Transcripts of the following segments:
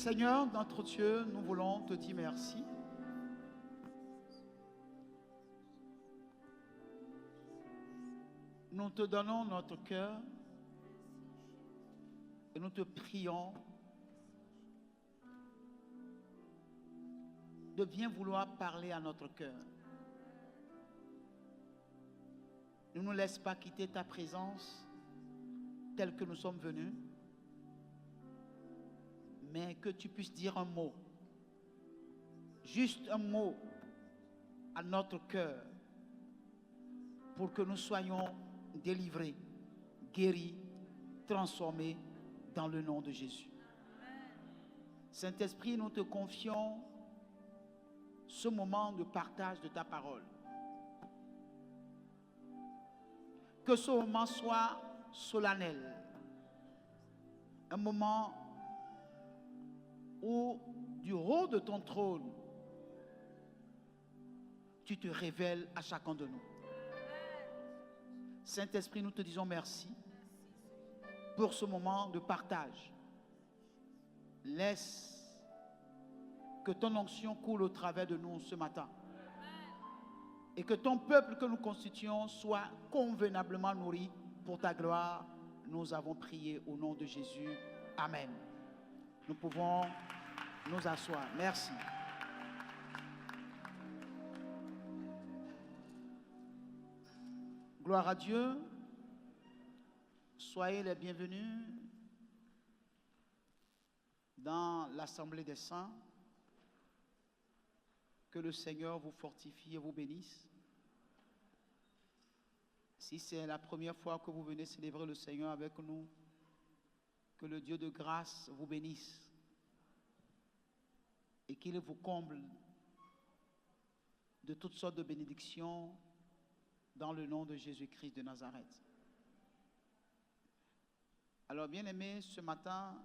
Seigneur, notre Dieu, nous voulons te dire merci. Nous te donnons notre cœur et nous te prions de bien vouloir parler à notre cœur. Ne nous laisse pas quitter ta présence telle que nous sommes venus, mais que tu puisses dire un mot, juste un mot à notre cœur pour que nous soyons délivrés, guéris, transformés dans le nom de Jésus. Saint-Esprit, nous te confions ce moment de partage de ta parole. Que ce moment soit solennel, un moment où du haut de ton trône, tu te révèles à chacun de nous. Saint-Esprit, nous te disons merci pour ce moment de partage. Laisse que ton onction coule au travers de nous ce matin. Et que ton peuple que nous constituons soit convenablement nourri pour ta gloire. Nous avons prié au nom de Jésus. Amen. Nous pouvons nous asseoir. Merci. Gloire à Dieu. Soyez les bienvenus dans l'Assemblée des Saints. Que le Seigneur vous fortifie et vous bénisse. Si c'est la première fois que vous venez célébrer le Seigneur avec nous, que le Dieu de grâce vous bénisse et qu'il vous comble de toutes sortes de bénédictions dans le nom de Jésus-Christ de Nazareth. Alors, bien-aimés, ce matin,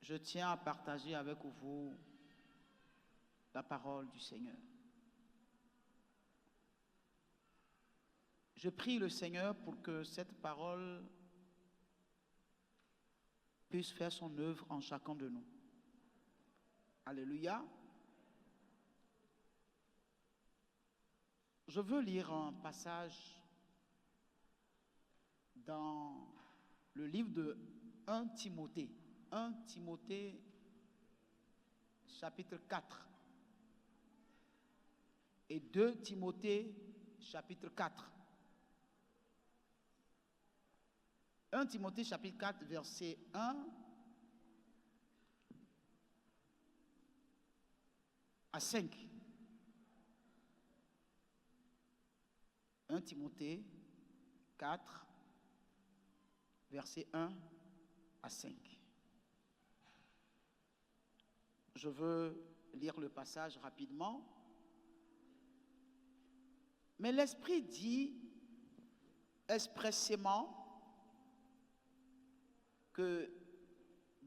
je tiens à partager avec vous la parole du Seigneur. Je prie le Seigneur pour que cette parole puisse faire son œuvre en chacun de nous. Alléluia. Je veux lire un passage dans le livre de 1 Timothée. 1 Timothée, chapitre 4. Et 2 Timothée, chapitre 4. 1 Timothée, chapitre 4, verset 1 à 5. 1 Timothée 4, verset 1 à 5. Je veux lire le passage rapidement. Mais l'Esprit dit expressément que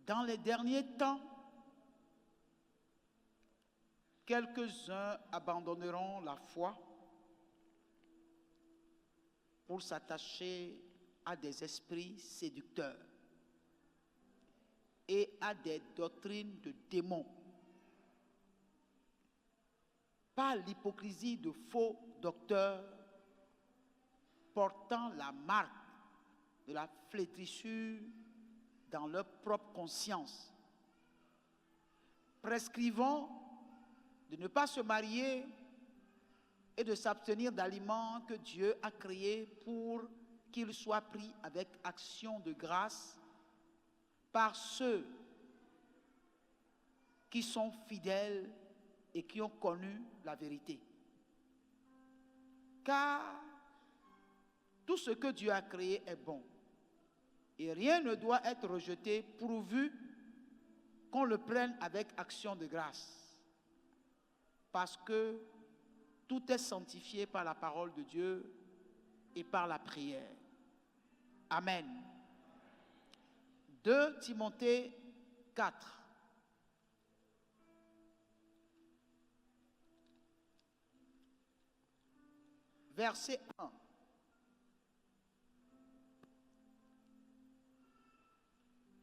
dans les derniers temps, quelques-uns abandonneront la foi pour s'attacher à des esprits séducteurs et à des doctrines de démons, par l'hypocrisie de faux docteurs portant la marque de la flétrissure dans leur propre conscience, prescrivant de ne pas se marier et de s'abstenir d'aliments que Dieu a créés pour qu'ils soient pris avec action de grâce par ceux qui sont fidèles et qui ont connu la vérité. Car tout ce que Dieu a créé est bon. Et rien ne doit être rejeté pourvu qu'on le prenne avec action de grâce. Parce que tout est sanctifié par la parole de Dieu et par la prière. Amen. 2 Timothée 4. Verset 1.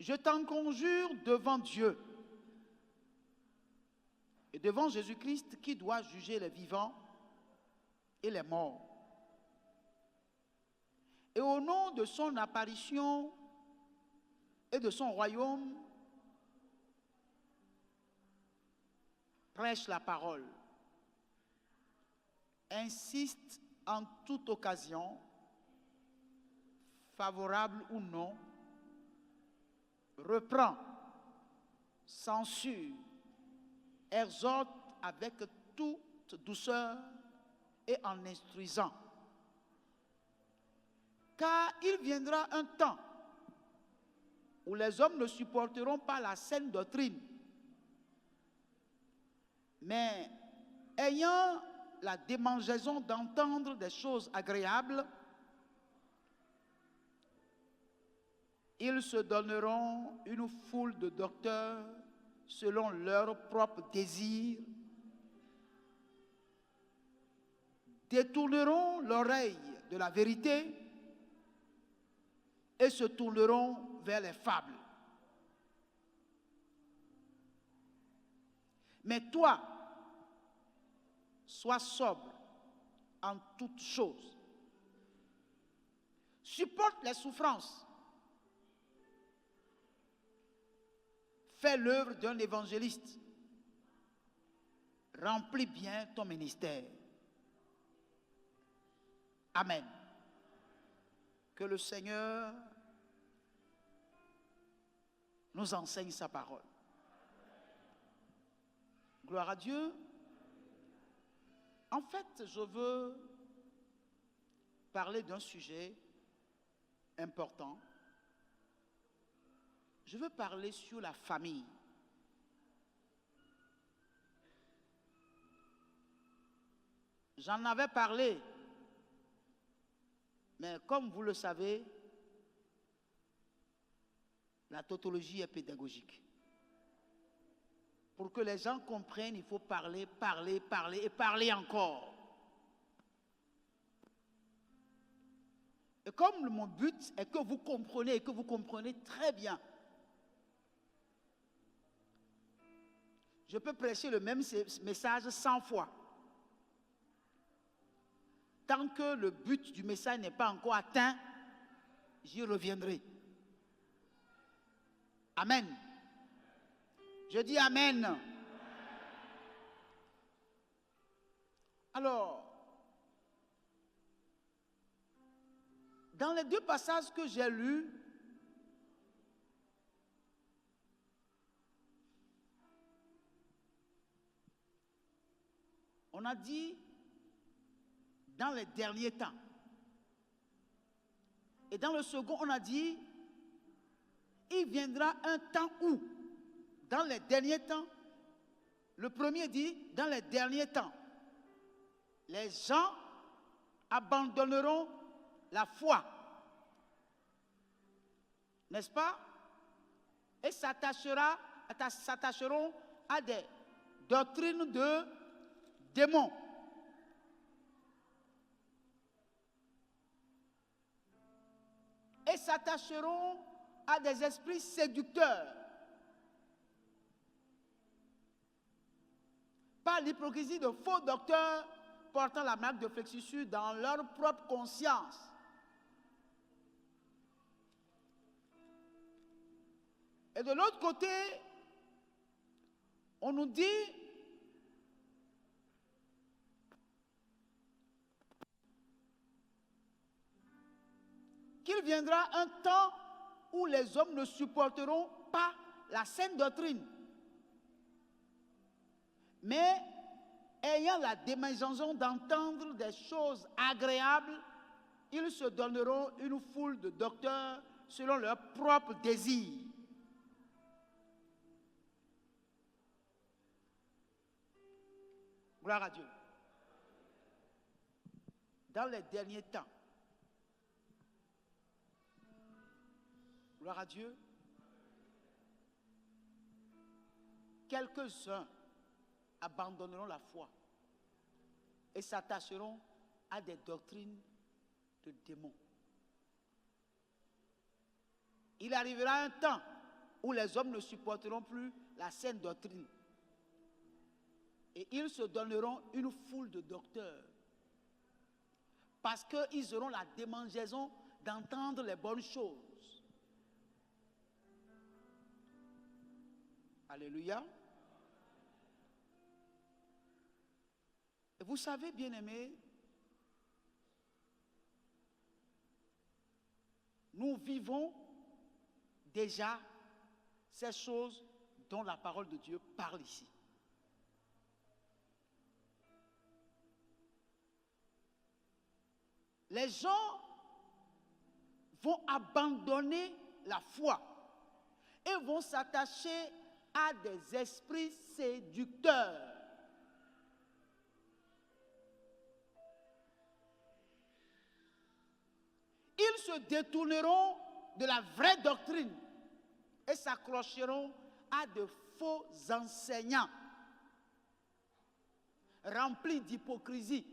je t'en conjure devant Dieu et devant Jésus-Christ qui doit juger les vivants et les morts. Et au nom de son apparition et de son royaume, prêche la parole, insiste en toute occasion, favorable ou non, reprend, censure, exhorte avec toute douceur et en instruisant. Car il viendra un temps où les hommes ne supporteront pas la saine doctrine, mais ayant la démangeaison d'entendre des choses agréables, ils se donneront une foule de docteurs selon leurs propres désirs, détourneront l'oreille de la vérité et se tourneront vers les fables. Mais toi, sois sobre en toutes choses. Supporte les souffrances. Fais l'œuvre d'un évangéliste. Remplis bien ton ministère. Amen. Que le Seigneur nous enseigne sa parole. Gloire à Dieu. En fait, je veux parler d'un sujet important. Je veux parler sur la famille. J'en avais parlé, mais comme vous le savez, la tautologie est pédagogique. Pour que les gens comprennent, il faut parler, parler, parler et parler encore. Et comme mon but est que vous compreniez et que vous comprenez très bien, je peux prêcher le même message 100 fois. Tant que le but du message n'est pas encore atteint, j'y reviendrai. Amen. Je dis Amen. Alors, dans les deux passages que j'ai lus, on a dit dans les derniers temps. Et dans le second, on a dit il viendra un temps où, dans les derniers temps, le premier dit dans les derniers temps, les gens abandonneront la foi, n'est-ce pas? Et s'attacheront à des doctrines de démons. Et s'attacheront à des esprits séducteurs. Par l'hypocrisie de faux docteurs portant la marque de flexissure dans leur propre conscience. Et de l'autre côté, on nous dit qu'il viendra un temps où les hommes ne supporteront pas la saine doctrine, mais ayant la démangeaison d'entendre des choses agréables, ils se donneront une foule de docteurs selon leurs propres désirs. Gloire à Dieu. Dans les derniers temps, gloire à Dieu, quelques-uns abandonneront la foi et s'attacheront à des doctrines de démons. Il arrivera un temps où les hommes ne supporteront plus la saine doctrine. Et ils se donneront une foule de docteurs. Parce qu'ils auront la démangeaison d'entendre les bonnes choses. Alléluia. Et vous savez, bien-aimés, nous vivons déjà ces choses dont la parole de Dieu parle ici. Les gens vont abandonner la foi et vont s'attacher à des esprits séducteurs. Ils se détourneront de la vraie doctrine et s'accrocheront à de faux enseignants remplis d'hypocrisie.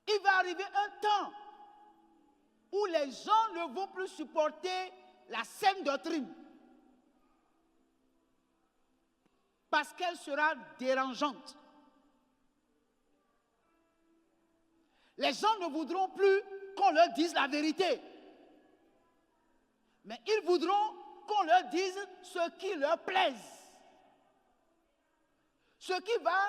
Il va arriver un temps où les gens ne vont plus supporter la saine doctrine parce qu'elle sera dérangeante. Les gens ne voudront plus qu'on leur dise la vérité, mais ils voudront qu'on leur dise ce qui leur plaise, ce qui va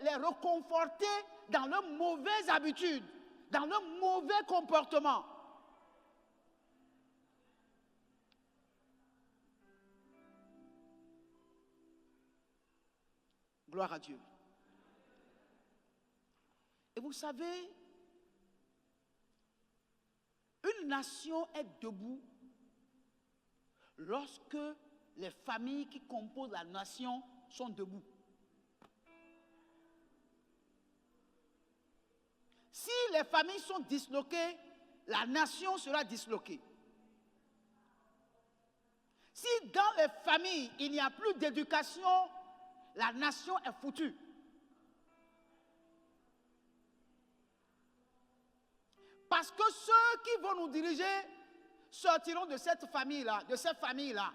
les reconforter dans leurs mauvaises habitudes, dans leurs mauvais comportements. Gloire à Dieu. Et vous savez, une nation est debout lorsque les familles qui composent la nation sont debout. Si les familles sont disloquées, la nation sera disloquée. Si dans les familles, il n'y a plus d'éducation, la nation est foutue. Parce que ceux qui vont nous diriger sortiront de cette famille-là, de cette famille-là.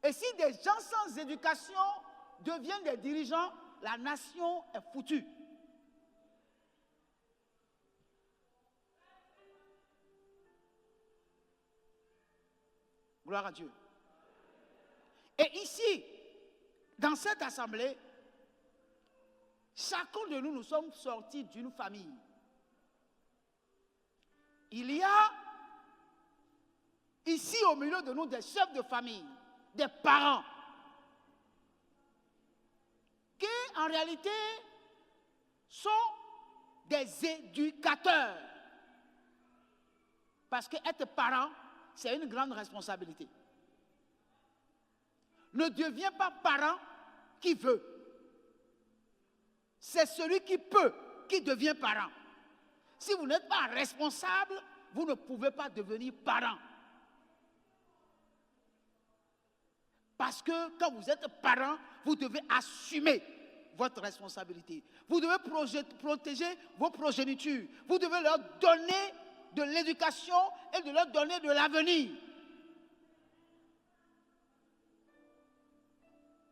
Et si des gens sans éducation deviennent des dirigeants, la nation est foutue. Gloire à Dieu. Et ici, dans cette assemblée, chacun de nous, nous sommes sortis d'une famille. Il y a ici au milieu de nous des chefs de famille, des parents, qui en réalité sont des éducateurs. Parce qu'être parent, c'est une grande responsabilité. Ne deviens pas parent qui veut. C'est celui qui peut qui devient parent. Si vous n'êtes pas responsable, vous ne pouvez pas devenir parent. Parce que quand vous êtes parent, vous devez assumer votre responsabilité. Vous devez protéger vos progénitures. Vous devez leur donner de l'éducation et de leur donner de l'avenir.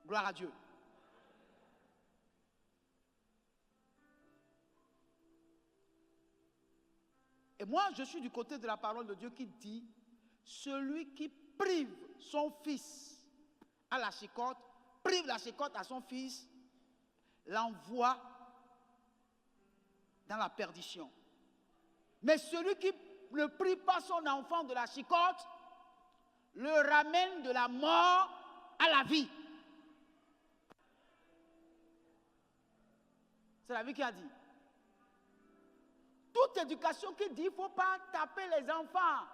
Gloire à Dieu. Et moi, je suis du côté de la parole de Dieu qui dit, celui qui prive son fils à la chicotte, prive la chicotte à son fils, l'envoie dans la perdition. Mais celui qui ne prive pas son enfant de la chicotte, le ramène de la mort à la vie. C'est la vie qui a dit. Toute éducation qui dit qu'il ne faut pas taper les enfants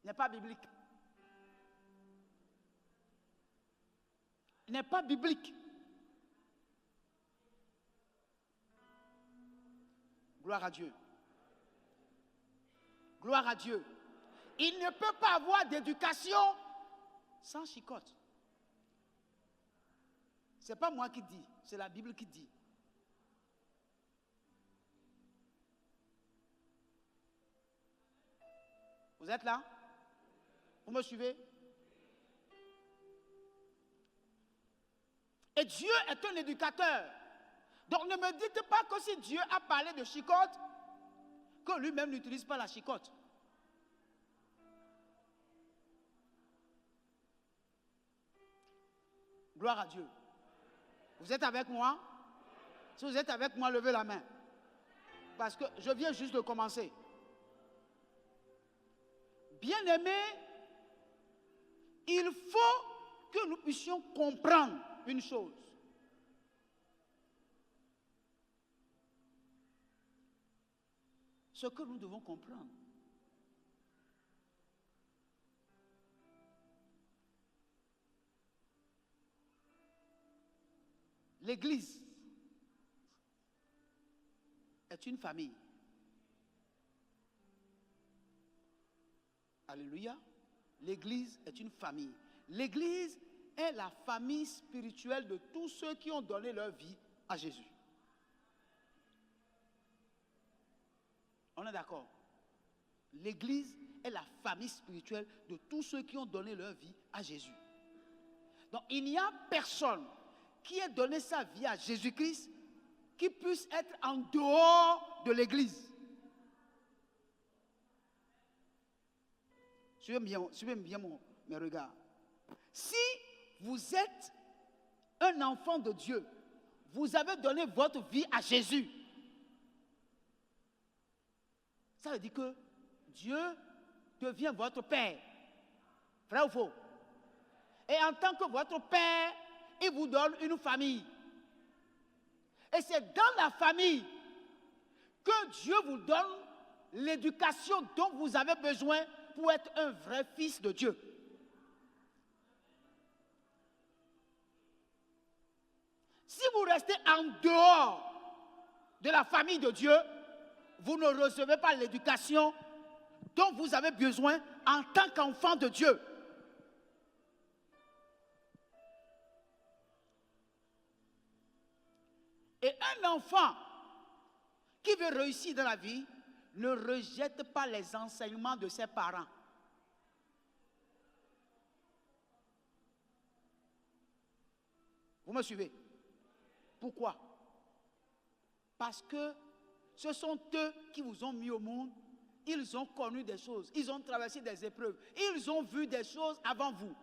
n'est pas biblique. N'est pas biblique. Gloire à Dieu. Gloire à Dieu. Il ne peut pas avoir d'éducation sans chicotte. Ce n'est pas moi qui dis, c'est la Bible qui dit. Vous êtes là? Vous me suivez? Et Dieu est un éducateur. Donc ne me dites pas que si Dieu a parlé de chicotte, que lui-même n'utilise pas la chicotte. Gloire à Dieu. Vous êtes avec moi? Si vous êtes avec moi, levez la main. Parce que je viens juste de commencer. Bien-aimés, il faut que nous puissions comprendre une chose. Ce que nous devons comprendre. L'Église est une famille. Alléluia. L'Église est une famille. L'Église est la famille spirituelle de tous ceux qui ont donné leur vie à Jésus. On est d'accord? L'Église est la famille spirituelle de tous ceux qui ont donné leur vie à Jésus. Donc il n'y a personne qui ait donné sa vie à Jésus-Christ qui puisse être en dehors de l'Église. Suivez bien mes regards. Si vous êtes un enfant de Dieu, vous avez donné votre vie à Jésus, ça veut dire que Dieu devient votre Père. Vrai ou faux? Et en tant que votre Père, il vous donne une famille. Et c'est dans la famille que Dieu vous donne l'éducation dont vous avez besoin pour être un vrai fils de Dieu. Si vous restez en dehors de la famille de Dieu, vous ne recevez pas l'éducation dont vous avez besoin en tant qu'enfant de Dieu. Et un enfant qui veut réussir dans la vie ne rejette pas les enseignements de ses parents. Vous me suivez? Pourquoi? Parce que ce sont eux qui vous ont mis au monde. Ils ont connu des choses. Ils ont traversé des épreuves. Ils ont vu des choses avant vous.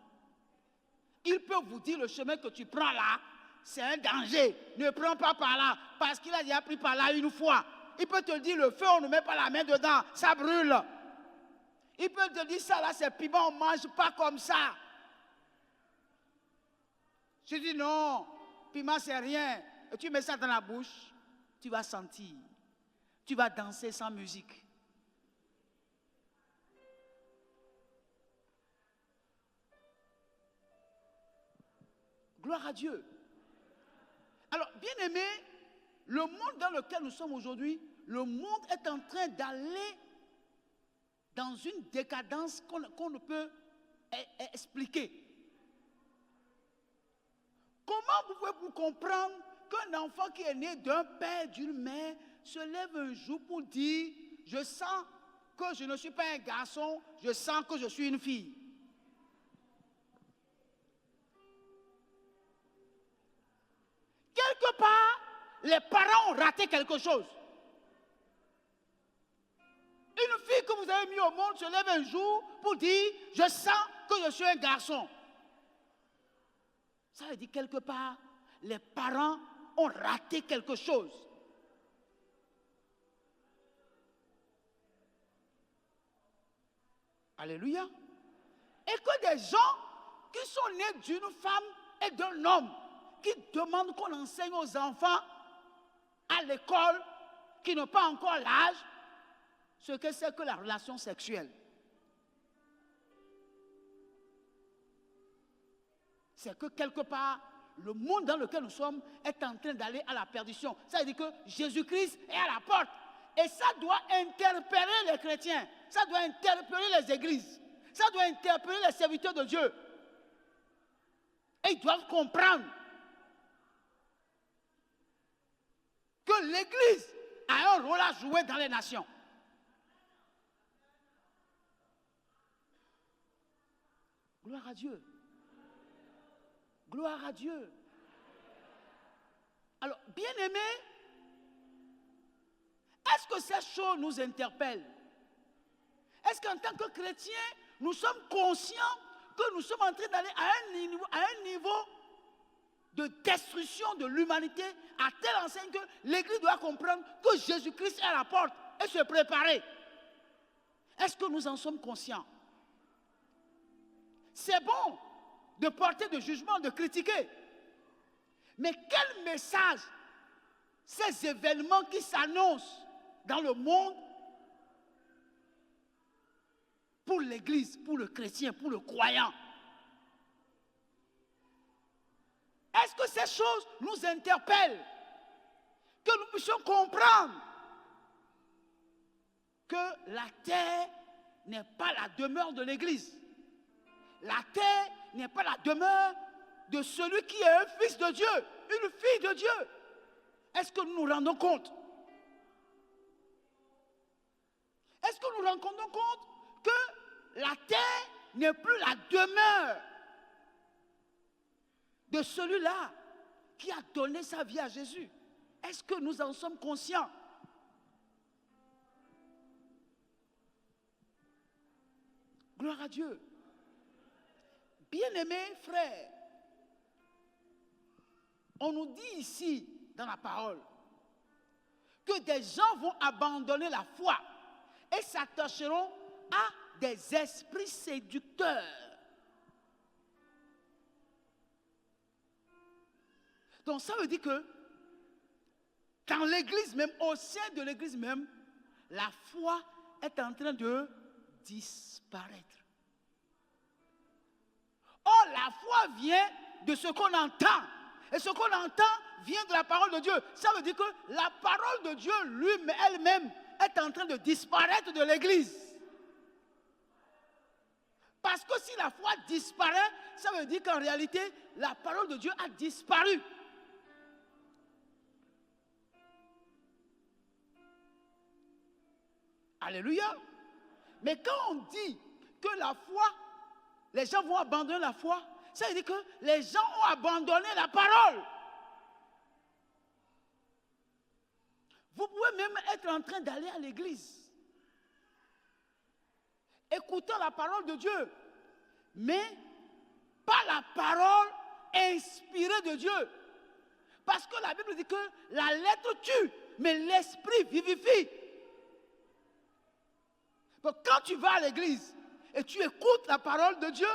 Ils peuvent vous dire le chemin que tu prends là, c'est un danger. Ne prends pas par là. Parce qu'il a déjà pris par là une fois. Il peut te dire le feu, on ne met pas la main dedans. Ça brûle. Il peut te dire ça là, c'est piment, on ne mange pas comme ça. Je dis non, piment c'est rien. Et tu mets ça dans la bouche, tu vas sentir. Tu vas danser sans musique. Gloire à Dieu. Alors, bien aimé, le monde dans lequel nous sommes aujourd'hui, le monde est en train d'aller dans une décadence qu'on ne peut expliquer. Comment pouvez-vous comprendre qu'un enfant qui est né d'un père, d'une mère, se lève un jour pour dire « Je sens que je ne suis pas un garçon, je sens que je suis une fille ». Quelque part, les parents ont raté quelque chose. Une fille que vous avez mis au monde se lève un jour pour dire « Je sens que je suis un garçon ». Ça veut dire quelque part, les parents ont raté quelque chose. Alléluia. Et que des gens qui sont nés d'une femme et d'un homme, qui demandent qu'on enseigne aux enfants à l'école, qui n'ont pas encore l'âge, ce que c'est que la relation sexuelle. C'est que quelque part, le monde dans lequel nous sommes est en train d'aller à la perdition. Ça veut dire que Jésus-Christ est à la porte. Et ça doit interpeller les chrétiens. Ça doit interpeller les églises. Ça doit interpeller les serviteurs de Dieu. Et ils doivent comprendre que l'Église a un rôle à jouer dans les nations. Gloire à Dieu. Gloire à Dieu. Alors, bien-aimés, est-ce que ces choses nous interpellent? Est-ce qu'en tant que chrétiens, nous sommes conscients que nous sommes en train d'aller à un niveau de destruction de l'humanité, à telle enseigne que l'Église doit comprendre que Jésus-Christ est à la porte et se préparer? Est-ce que nous en sommes conscients? C'est bon de porter de jugement, de critiquer. Mais quel message ces événements qui s'annoncent dans le monde pour l'Église, pour le chrétien, pour le croyant? Est-ce que ces choses nous interpellent? Que nous puissions comprendre que la terre n'est pas la demeure de l'Église. La terre n'est pas la demeure de celui qui est un fils de Dieu, une fille de Dieu. Est-ce que nous nous rendons compte? Est-ce que nous nous rendons compte que la terre n'est plus la demeure de celui-là qui a donné sa vie à Jésus? Est-ce que nous en sommes conscients? Gloire à Dieu. Bien-aimés frères, on nous dit ici dans la parole que des gens vont abandonner la foi et s'attacheront à des esprits séducteurs. Donc ça veut dire que dans l'église même, au sein de l'église même, la foi est en train de disparaître. Or, la foi vient de ce qu'on entend. Et ce qu'on entend vient de la parole de Dieu. Ça veut dire que la parole de Dieu, elle-même, est en train de disparaître de l'église. Parce que si la foi disparaît, ça veut dire qu'en réalité, la parole de Dieu a disparu. Alléluia. Mais quand on dit que la foi, les gens vont abandonner la foi, ça veut dire que les gens ont abandonné la parole. Vous pouvez même être en train d'aller à l'église, écoutant la parole de Dieu, mais pas la parole inspirée de Dieu. Parce que la Bible dit que la lettre tue, mais l'esprit vivifie. Donc quand tu vas à l'église et tu écoutes la parole de Dieu,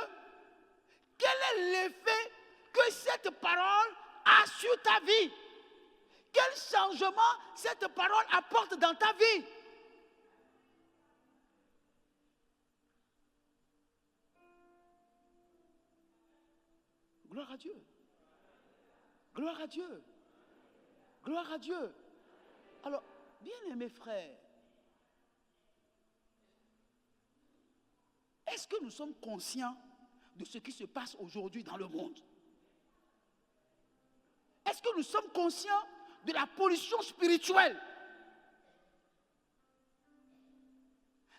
quel est l'effet que cette parole a sur ta vie? Quel changement cette parole apporte dans ta vie? Gloire à Dieu. Gloire à Dieu. Gloire à Dieu. Alors, bien-aimés frères, est-ce que nous sommes conscients de ce qui se passe aujourd'hui dans le monde? Est-ce que nous sommes conscients de la pollution spirituelle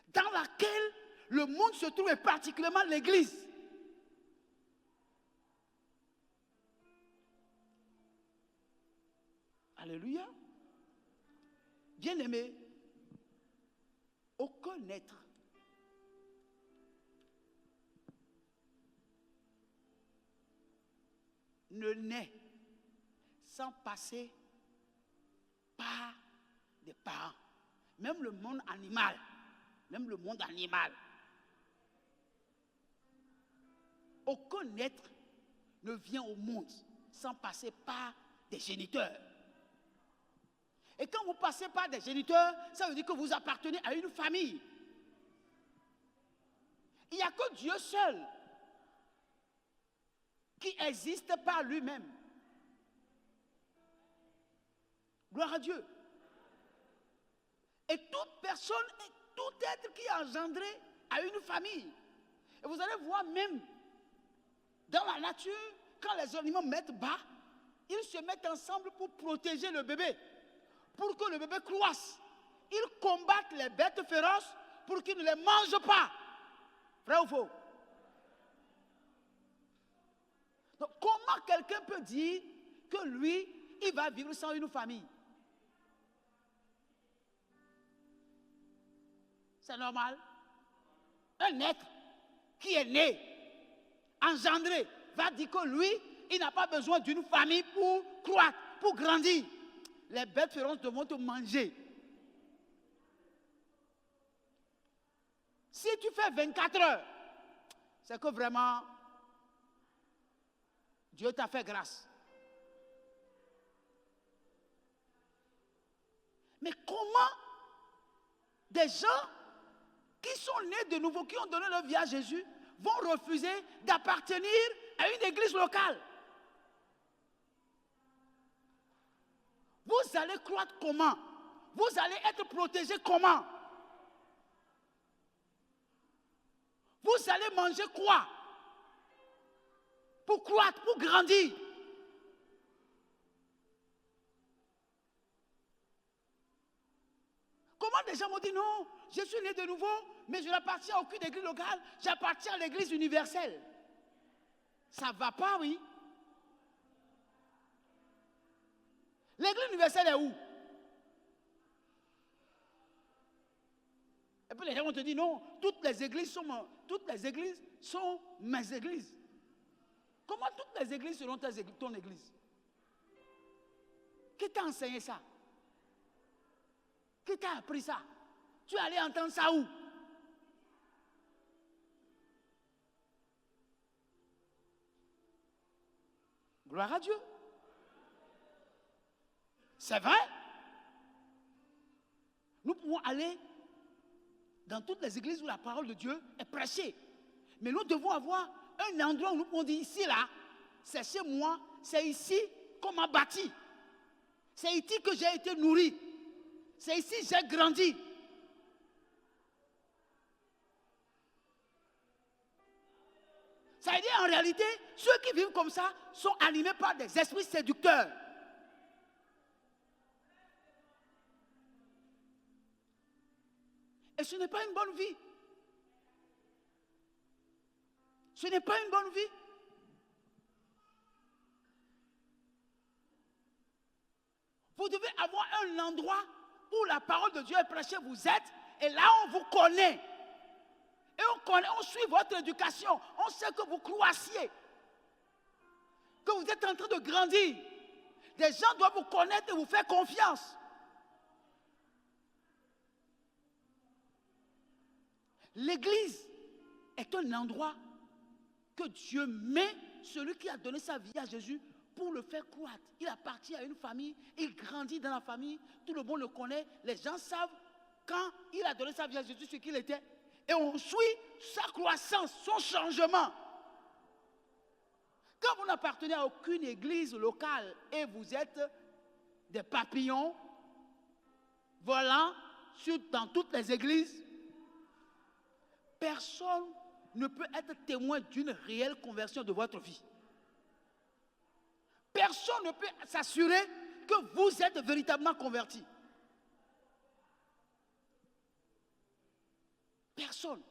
dans laquelle le monde se trouve, et particulièrement l'Église? Alléluia. Bien-aimés, aucun être ne naît sans passer par des parents. Même le monde animal. Même le monde animal. Aucun être ne vient au monde sans passer par des géniteurs. Et quand vous passez par des géniteurs, ça veut dire que vous appartenez à une famille. Il n'y a que Dieu seul qui existe par lui-même. Gloire à Dieu. Et toute personne, et tout être qui est engendré a une famille. Et vous allez voir même dans la nature, quand les animaux mettent bas, ils se mettent ensemble pour protéger le bébé. pour que le bébé croisse. Ils combattent les bêtes féroces pour qu'ils ne les mangent pas. Vrai ou faux? Donc, comment quelqu'un peut dire que lui, il va vivre sans une famille? C'est normal. Un être qui est né, engendré, va dire que lui, il n'a pas besoin d'une famille pour croître, pour grandir. Les bêtes féroces devront te manger. Si tu fais 24 heures, c'est que vraiment, Dieu t'a fait grâce. Mais comment des gens qui sont nés de nouveau, qui ont donné leur vie à Jésus, vont refuser d'appartenir à une église locale? Vous allez croître comment? Vous allez être protégé comment? Vous allez manger quoi? Pour croître, pour grandir. Comment des gens m'ont dit non, je suis né de nouveau, mais je n'appartiens à aucune église locale, j'appartiens à l'église universelle. Ça ne va pas, oui. L'église universelle est où? Et puis les gens vont te dire non, toutes les églises sont mes églises. Comment toutes les églises seront ton église? Qui t'a enseigné ça? Qui t'a appris ça? Tu es allé entendre ça où? Gloire à Dieu. C'est vrai. Nous pouvons aller dans toutes les églises où la parole de Dieu est prêchée. Mais nous devons avoir un endroit où nous pouvons dire ici, là, c'est chez moi, c'est ici qu'on m'a bâti. C'est ici que j'ai été nourri. C'est ici que j'ai grandi. Ça veut dire en réalité, ceux qui vivent comme ça sont animés par des esprits séducteurs. Et ce n'est pas une bonne vie. Ce n'est pas une bonne vie. Vous devez avoir un endroit où la parole de Dieu est prêchée, vous êtes, et là on vous connaît. Et on suit votre éducation. On sait que vous croissiez, que vous êtes en train de grandir. Des gens doivent vous connaître et vous faire confiance. L'église est un endroit que Dieu met, celui qui a donné sa vie à Jésus, pour le faire croître. Il appartient à une famille, il grandit dans la famille, tout le monde le connaît, les gens savent quand il a donné sa vie à Jésus ce qu'il était. Et on suit sa croissance, son changement. Quand vous n'appartenez à aucune église locale et vous êtes des papillons volant dans toutes les églises, personne ne peut être témoin d'une réelle conversion de votre vie. Personne ne peut s'assurer que vous êtes véritablement converti. Personne.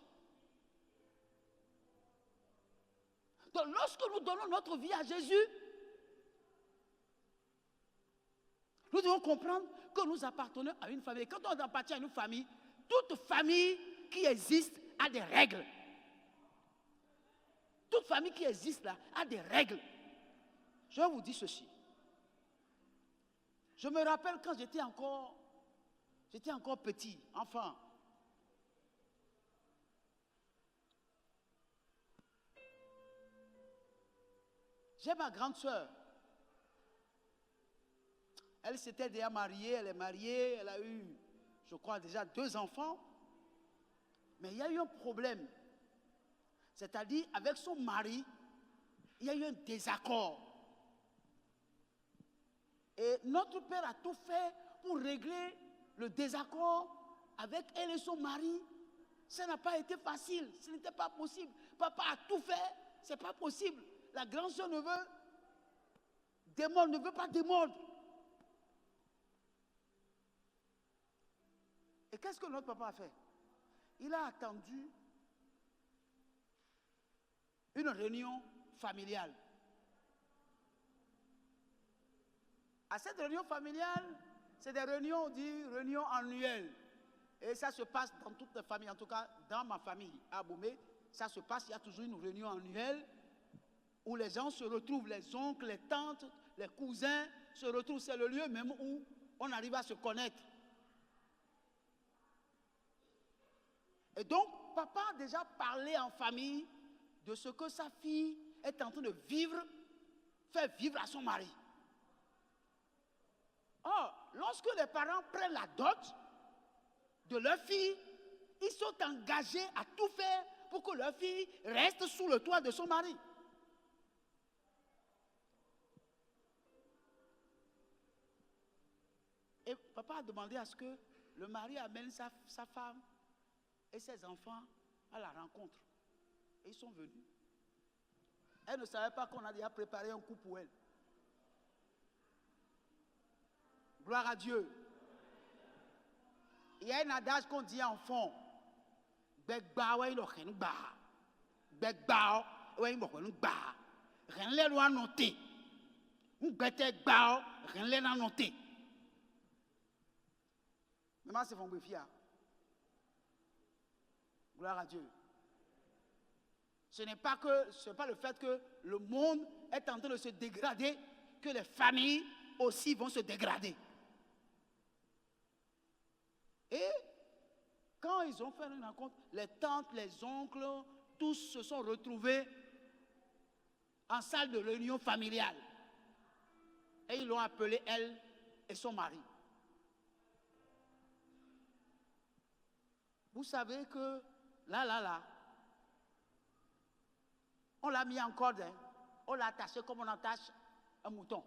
Donc lorsque nous donnons notre vie à Jésus, nous devons comprendre que nous appartenons à une famille. Quand on appartient à une famille, toute famille qui existe a des règles. Toute famille qui existe là a des règles. Je vais vous dire ceci. Je me rappelle quand j'étais encore petit, enfant. J'ai ma grande sœur. Elle s'était déjà mariée, elle est mariée, elle a eu, je crois, déjà 2 enfants. Mais il y a eu un problème. C'est-à-dire, avec son mari, il y a eu un désaccord. Et notre père a tout fait pour régler le désaccord avec elle et son mari. Ça n'a pas été facile, ce n'était pas possible. Papa a tout fait, ce n'est pas possible. La grande sœur ne veut pas démordre. Et qu'est-ce que notre papa a fait? Il a attendu une réunion familiale. À cette réunion familiale, c'est des réunions, on dit réunions annuelles. Et ça se passe dans toutes les familles, en tout cas dans ma famille à Abomey, ça se passe, il y a toujours une réunion annuelle où les gens se retrouvent, les oncles, les tantes, les cousins se retrouvent. C'est le lieu même où on arrive à se connaître. Et donc, papa a déjà parlé en famille de ce que sa fille est en train de vivre, faire vivre à son mari. Or, lorsque les parents prennent la dot de leur fille, ils sont engagés à tout faire pour que leur fille reste sous le toit de son mari. Et papa a demandé à ce que le mari amène sa femme et ses enfants à la rencontre. Et ils sont venus. Elle ne savait pas qu'on a déjà préparé un coup pour elle. Gloire à Dieu. Il y a un adage qu'on dit en fond. Gloire à Dieu. Ce n'est pas le fait que le monde est en train de se dégrader que les familles aussi vont se dégrader. Et quand ils ont fait une rencontre, les tantes, les oncles, tous se sont retrouvés en salle de réunion familiale. Et ils l'ont appelée, elle et son mari. Vous savez que là, on l'a mis en corde, hein. On l'a attaché comme on attache un mouton.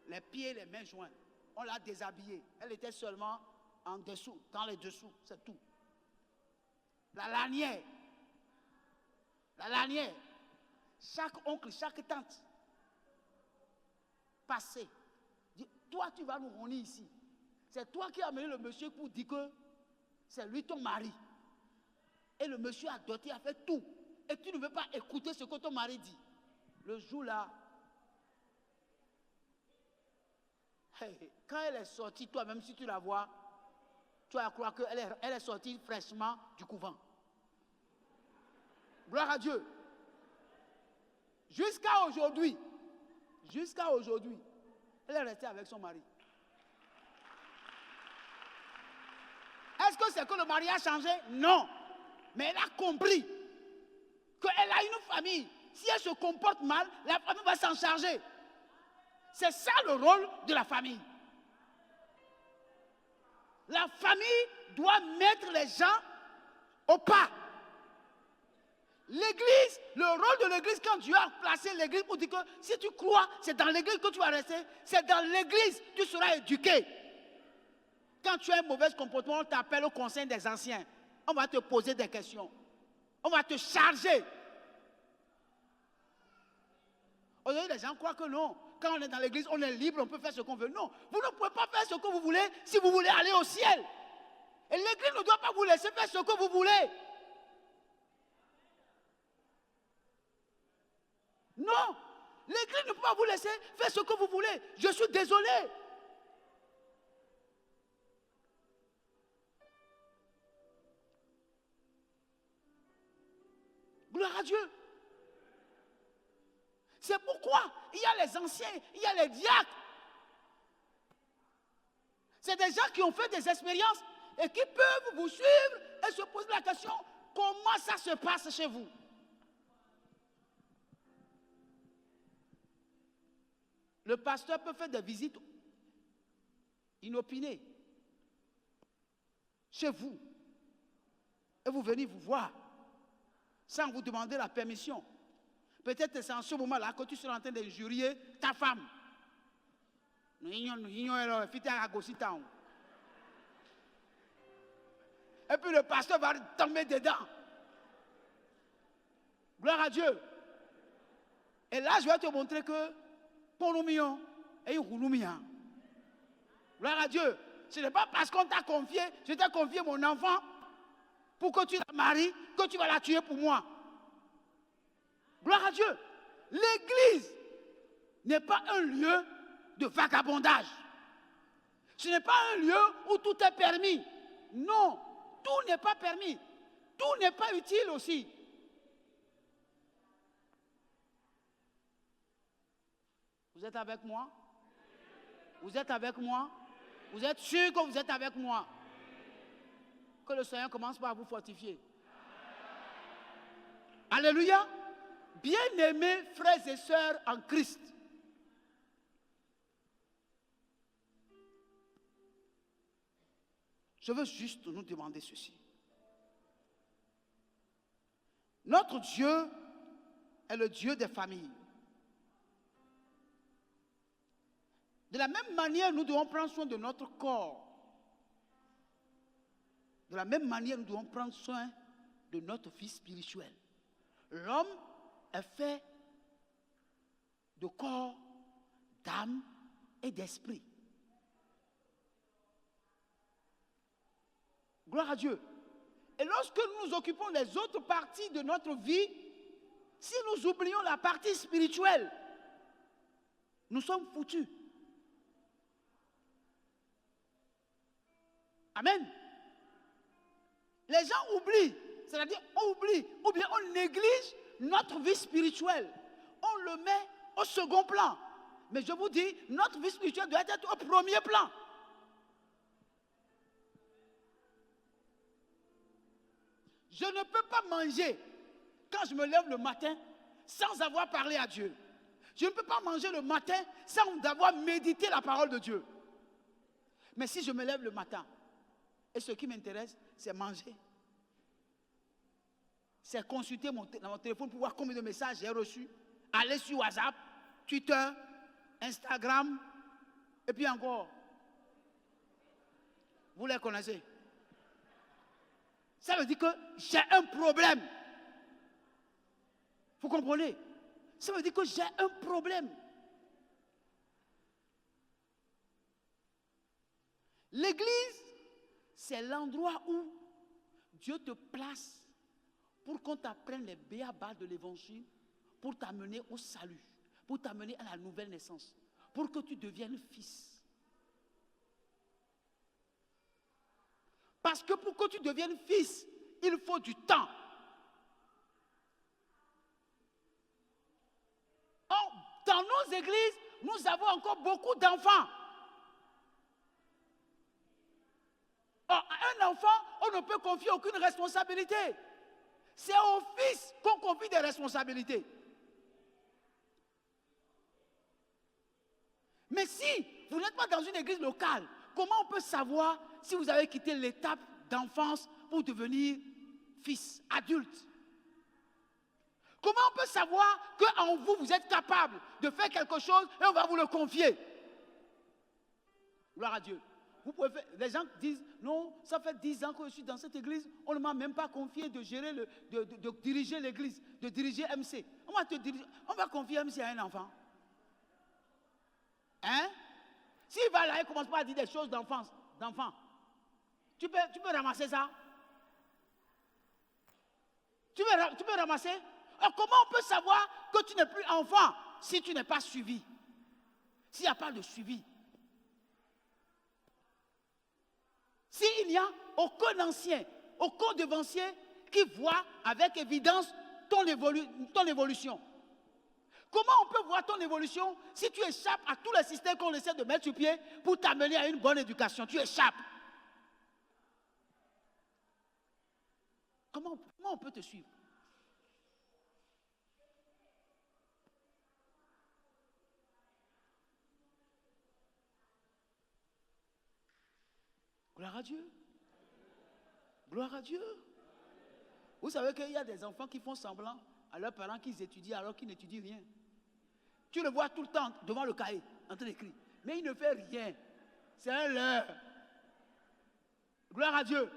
Les pieds, les mains joints. On l'a déshabillée. Elle était seulement en dessous, dans les dessous, c'est tout. La lanière. Chaque oncle, chaque tante passait. Dit, toi, tu vas nous réunir ici. C'est toi qui as amené le monsieur pour dire que c'est lui ton mari. Et le monsieur a doté, a fait tout. Et tu ne veux pas écouter ce que ton mari dit. Le jour-là, quand elle est sortie, toi-même, si tu la vois, tu vas croire qu'elle est sortie fraîchement du couvent. Gloire à Dieu. Jusqu'à aujourd'hui, elle est restée avec son mari. Est-ce que c'est que le mari a changé? Non. Mais elle a compris qu'elle a une famille. Si elle se comporte mal, la famille va s'en charger. C'est ça le rôle de la famille. La famille doit mettre les gens au pas. L'église, le rôle de l'église, quand Dieu a placé l'église pour dire que si tu crois, c'est dans l'église que tu vas rester, c'est dans l'église que tu seras éduqué. Quand tu as un mauvais comportement, on t'appelle au conseil des anciens. On va te poser des questions. On va te charger. Aujourd'hui, les gens croient que non. Quand on est dans l'église, on est libre, on peut faire ce qu'on veut. Non, vous ne pouvez pas faire ce que vous voulez si vous voulez aller au ciel. Et l'église ne doit pas vous laisser faire ce que vous voulez. Non, l'église ne peut pas vous laisser faire ce que vous voulez. Je suis désolé. Gloire à Dieu. C'est pourquoi il y a les anciens, il y a les diacres. C'est des gens qui ont fait des expériences et qui peuvent vous suivre et se poser la question, comment ça se passe chez vous? Le pasteur peut faire des visites inopinées chez vous. Et vous venez vous voir sans vous demander la permission. Peut-être que c'est en ce moment-là que tu seras en train d'injurier ta femme. Et puis le pasteur va tomber dedans. Gloire à Dieu. Et là, je vais te montrer que gloire à Dieu. Ce n'est pas parce qu'on t'a confié, je t'ai confié mon enfant pour que tu la maries, que tu vas la tuer pour moi. Gloire à Dieu. L'église n'est pas un lieu de vagabondage. Ce n'est pas un lieu où tout est permis. Non, tout n'est pas permis. Tout n'est pas utile aussi. Vous êtes avec moi? Vous êtes avec moi? Vous êtes sûr que vous êtes avec moi? Que le Seigneur commence par vous fortifier. Alléluia. Bien-aimés frères et sœurs en Christ. Je veux juste nous demander ceci. Notre Dieu est le Dieu des familles. De la même manière, nous devons prendre soin de notre corps. De la même manière, nous devons prendre soin de notre vie spirituelle. L'homme est fait de corps, d'âme et d'esprit. Gloire à Dieu. Et lorsque nous nous occupons des autres parties de notre vie, si nous oublions la partie spirituelle, nous sommes foutus. Amen. Les gens oublient, c'est-à-dire on oublie, ou bien on néglige notre vie spirituelle. On le met au second plan. Mais je vous dis, notre vie spirituelle doit être au premier plan. Je ne peux pas manger quand je me lève le matin sans avoir parlé à Dieu. Je ne peux pas manger le matin sans avoir médité la parole de Dieu. Mais si je me lève le matin, et ce qui m'intéresse, c'est manger. C'est consulter mon téléphone pour voir combien de messages j'ai reçus. Aller sur WhatsApp, Twitter, Instagram, et puis encore. Vous les connaissez. Ça veut dire que j'ai un problème. Vous comprenez? Ça veut dire que j'ai un problème. L'église, c'est l'endroit où Dieu te place pour qu'on t'apprenne les béabas de l'évangile, pour t'amener au salut, pour t'amener à la nouvelle naissance, pour que tu deviennes fils. Parce que pour que tu deviennes fils, il faut du temps. Or, dans nos églises, nous avons encore beaucoup d'enfants. Or, à un enfant, on ne peut confier aucune responsabilité. C'est au fils qu'on confie des responsabilités. Mais si vous n'êtes pas dans une église locale, comment on peut savoir si vous avez quitté l'étape d'enfance pour devenir fils, adulte? Comment on peut savoir qu'en vous, vous êtes capable de faire quelque chose et on va vous le confier? Gloire à Dieu. Vous pouvez faire, les gens disent, non, ça fait 10 ans que je suis dans cette église, on ne m'a même pas confié de gérer, de diriger l'église, de diriger MC. On va confier MC à un enfant. Hein? S'il va là, il ne commence pas à dire des choses d'enfant. Tu peux ramasser ça? Tu peux ramasser? Alors comment on peut savoir que tu n'es plus enfant si tu n'es pas suivi? S'il n'y a pas de suivi? S'il n'y a aucun ancien, aucun devancier qui voit avec évidence ton évolution. Comment on peut voir ton évolution si tu échappes à tous les systèmes qu'on essaie de mettre sur pied pour t'amener à une bonne éducation? Tu échappes. Comment on peut te suivre? Gloire à Dieu. Gloire à Dieu. Vous savez qu'il y a des enfants qui font semblant à leurs parents qu'ils étudient alors qu'ils n'étudient rien. Tu le vois tout le temps devant le cahier, en train d'écrire. Mais il ne fait rien. C'est un leurre. Gloire à Dieu.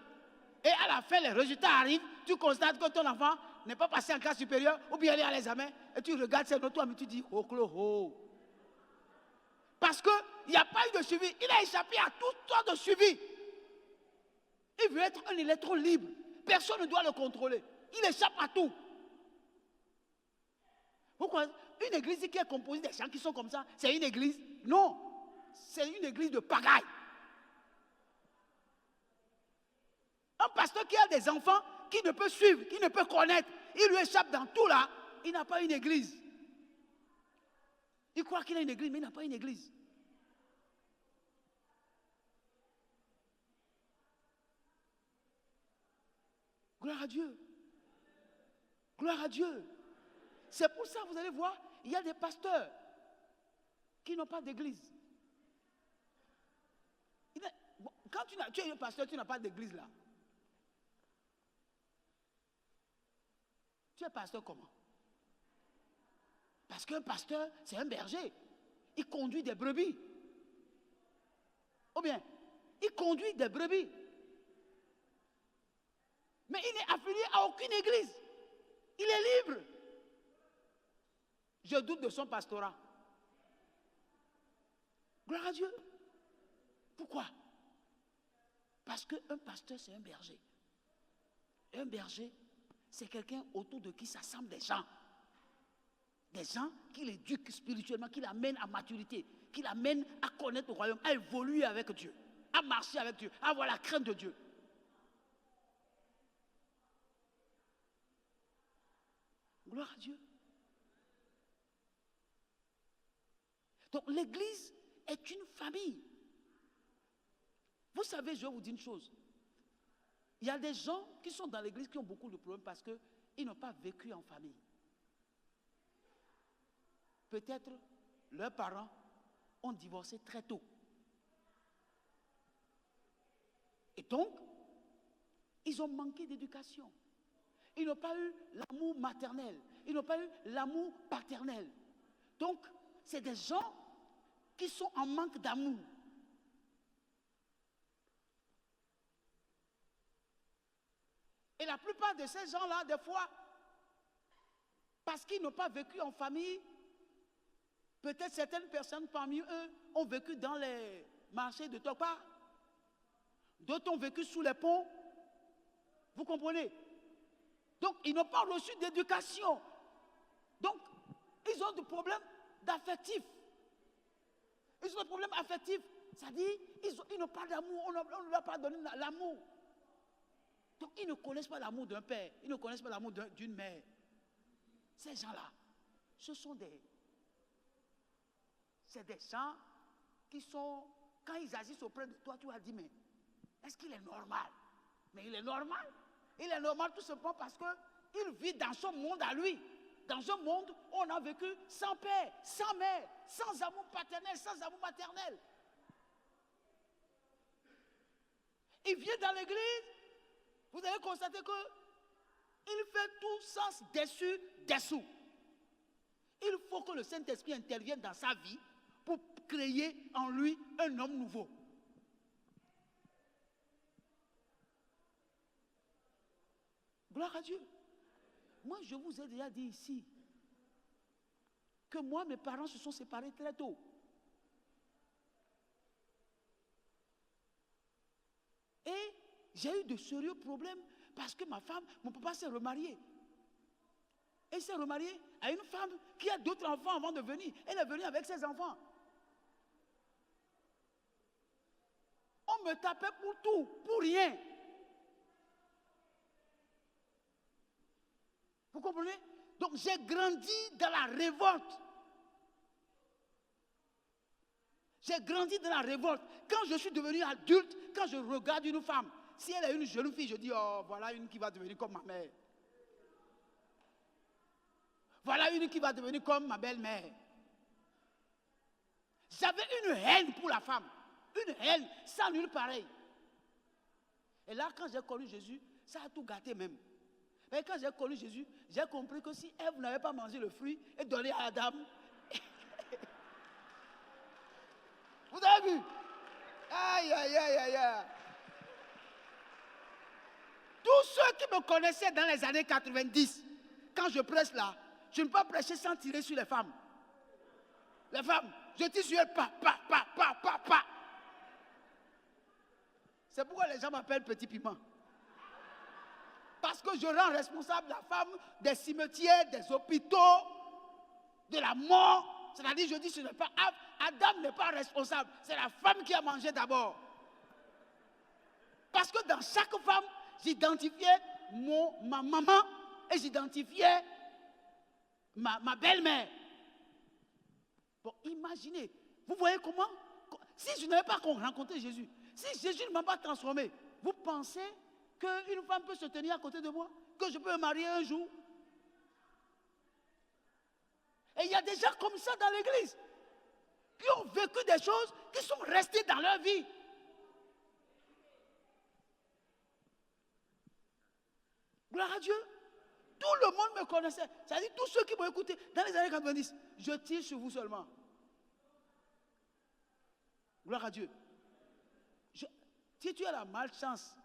Et à la fin, les résultats arrivent. Tu constates que ton enfant n'est pas passé en classe supérieure ou bien aller à l'examen. Et tu regardes ses notes, toi, mais tu dis, oh, oh. Parce qu'il il n'y a pas eu de suivi. Il a échappé à tout sortes de suivi. Il veut être un électron libre. Personne ne doit le contrôler. Il échappe à tout. Pourquoi? Une église qui est composée des gens qui sont comme ça, c'est une église? Non. C'est une église de pagaille. Un pasteur qui a des enfants, qui ne peut suivre, qui ne peut connaître, il lui échappe dans tout là, il n'a pas une église. Il croit qu'il a une église, mais il n'a pas une église. Gloire à Dieu. Gloire à Dieu. C'est pour ça, vous allez voir, il y a des pasteurs qui n'ont pas d'église. Quand tu es un pasteur, tu n'as pas d'église là. Tu es pasteur comment? Parce qu'un pasteur, c'est un berger. Il conduit des brebis. Ou bien, il conduit des brebis. Mais il n'est affilié à aucune église. Il est libre. Je doute de son pastorat. Gloire à Dieu. Pourquoi? Parce qu'un pasteur, c'est un berger. Un berger, c'est quelqu'un autour de qui s'assemblent des gens. Des gens qui l'éduquent spirituellement, qui l'amènent à maturité, qui l'amènent à connaître le royaume, à évoluer avec Dieu, à marcher avec Dieu, à avoir la crainte de Dieu. Gloire à Dieu. Donc l'église est une famille. Vous savez, je vais vous dire une chose. Il y a des gens qui sont dans l'église qui ont beaucoup de problèmes parce qu'ils n'ont pas vécu en famille. Peut-être leurs parents ont divorcé très tôt. Et donc, ils ont manqué d'éducation. Ils n'ont pas eu l'amour maternel. Ils n'ont pas eu l'amour paternel. Donc, c'est des gens qui sont en manque d'amour. Et la plupart de ces gens-là, des fois, parce qu'ils n'ont pas vécu en famille, peut-être certaines personnes parmi eux ont vécu dans les marchés de Tokpa. D'autres ont vécu sous les ponts. Vous comprenez? Donc, ils n'ont pas reçu d'éducation. Donc, ils ont des problèmes d'affectif. Ils ont des problèmes affectifs. C'est-à-dire, ils n'ont pas d'amour. On ne leur a pas donné l'amour. Donc, ils ne connaissent pas l'amour d'un père. Ils ne connaissent pas l'amour d'une mère. Ces gens-là, ce sont des gens qui sont, quand ils agissent auprès de toi, tu vas dire, mais est-ce qu'il est normal? Mais il est normal. Il est normal tout simplement parce qu'il vit dans son monde à lui. Dans un monde où on a vécu sans père, sans mère, sans amour paternel, sans amour maternel. Il vient dans l'église, vous allez constater qu'il fait tout sans dessous. Il faut que le Saint-Esprit intervienne dans sa vie pour créer en lui un homme nouveau. Gloire à Dieu. Moi, je vous ai déjà dit ici que moi, mes parents se sont séparés très tôt. Et j'ai eu de sérieux problèmes parce que mon papa s'est remarié. Et il s'est remarié à une femme qui a d'autres enfants avant de venir. Elle est venue avec ses enfants. On me tapait pour tout, pour rien. Vous comprenez? Donc j'ai grandi dans la révolte. J'ai grandi dans la révolte. Quand je suis devenu adulte, quand je regarde une femme, si elle est une jeune fille, je dis, oh, voilà une qui va devenir comme ma mère. Voilà une qui va devenir comme ma belle-mère. J'avais une haine pour la femme. Une haine sans nul pareil. Et là, quand j'ai connu Jésus, ça a tout gâté même. Mais quand j'ai connu Jésus, j'ai compris que si Ève n'avait pas mangé le fruit et donné à Adam, vous avez vu? Aïe, aïe, aïe, aïe, aïe. Tous ceux qui me connaissaient dans les années 90, quand je prêche là, je ne peux pas prêcher sans tirer sur les femmes. Les femmes, Je tire sur elle, pas. C'est pourquoi les gens m'appellent Petit Piment. Parce que je rends responsable la femme des cimetières, des hôpitaux, de la mort. C'est-à-dire, je dis, ce n'est pas Adam n'est pas responsable. C'est la femme qui a mangé d'abord. Parce que dans chaque femme, j'identifiais ma maman et j'identifiais ma belle-mère. Bon, imaginez, vous voyez comment, si je n'avais pas rencontré Jésus, si Jésus ne m'a pas transformé, vous pensez qu'une femme peut se tenir à côté de moi? Que je peux me marier un jour? Et il y a des gens comme ça dans l'église qui ont vécu des choses qui sont restées dans leur vie. Gloire à Dieu. Tout le monde me connaissait. C'est-à-dire tous ceux qui m'ont écouté dans les années 90. Je tire sur vous seulement. Gloire à Dieu. Si tu as la malchance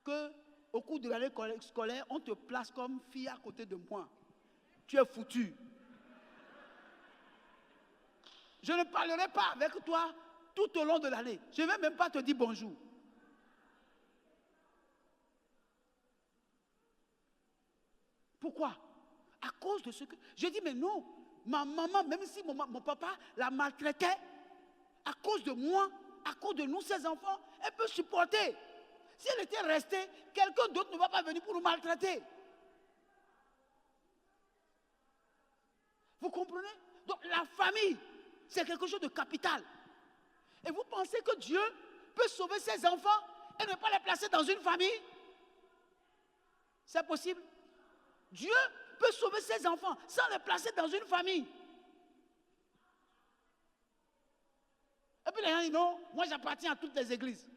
qu'au cours de l'année scolaire, on te place comme fille à côté de moi, tu es foutu. Je ne parlerai pas avec toi tout au long de l'année. Je ne vais même pas te dire bonjour. Pourquoi? À cause de ce que... Je dis, mais non, ma maman, même si mon papa la maltraitait, à cause de moi, à cause de nous, ses enfants, elle peut supporter. Si elle était restée, quelqu'un d'autre ne va pas venir pour nous maltraiter. Vous comprenez? Donc la famille, c'est quelque chose de capital. Et vous pensez que Dieu peut sauver ses enfants et ne pas les placer dans une famille? C'est possible? Dieu peut sauver ses enfants sans les placer dans une famille. Et puis les gens disent non, moi j'appartiens à toutes les églises.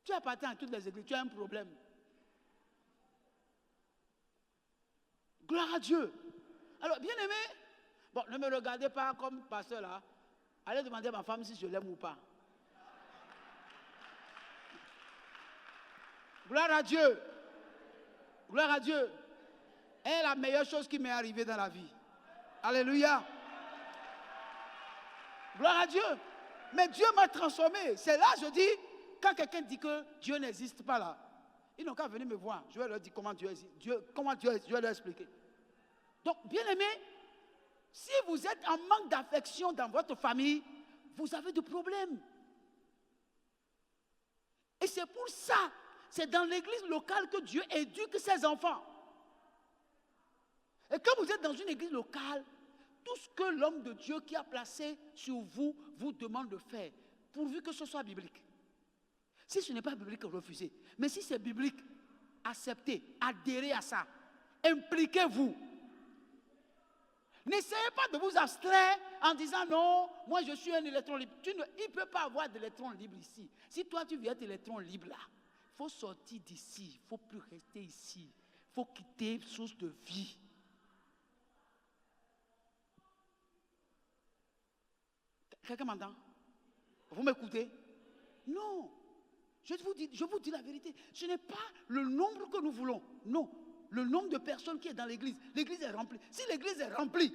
Tu appartiens à toutes les églises, tu as un problème. Gloire à Dieu. Alors, bien aimé, bon, ne me regardez pas comme pasteur là. Allez demander à ma femme si je l'aime ou pas. Gloire à Dieu. Gloire à Dieu. est la meilleure chose qui m'est arrivée dans la vie. Alléluia. Gloire à Dieu. Mais Dieu m'a transformé. C'est là, je dis, quand quelqu'un dit que Dieu n'existe pas là, ils n'ont qu'à venir me voir. Je vais leur dire comment Dieu existe. Je vais leur expliquer. Donc, bien aimé, si vous êtes en manque d'affection dans votre famille, vous avez des problèmes. Et c'est pour ça, c'est dans l'église locale que Dieu éduque ses enfants. Et quand vous êtes dans une église locale, tout ce que l'homme de Dieu qui a placé sur vous, vous demande de faire, pourvu que ce soit biblique. Si ce n'est pas biblique, refusez. Mais si c'est biblique, acceptez, adhérez à ça. Impliquez-vous. N'essayez pas de vous abstraire en disant non, moi je suis un électron libre. Il ne peut pas avoir d'électron libre ici. Si toi tu veux être électron libre là, il faut sortir d'ici, il ne faut plus rester ici. Il faut quitter source de vie. Quelqu'un m'entend? Vous m'écoutez? Non. Je vous dis la vérité. Ce n'est pas le nombre que nous voulons. Non. Le nombre de personnes qui est dans l'église. L'église est remplie. Si l'église est remplie,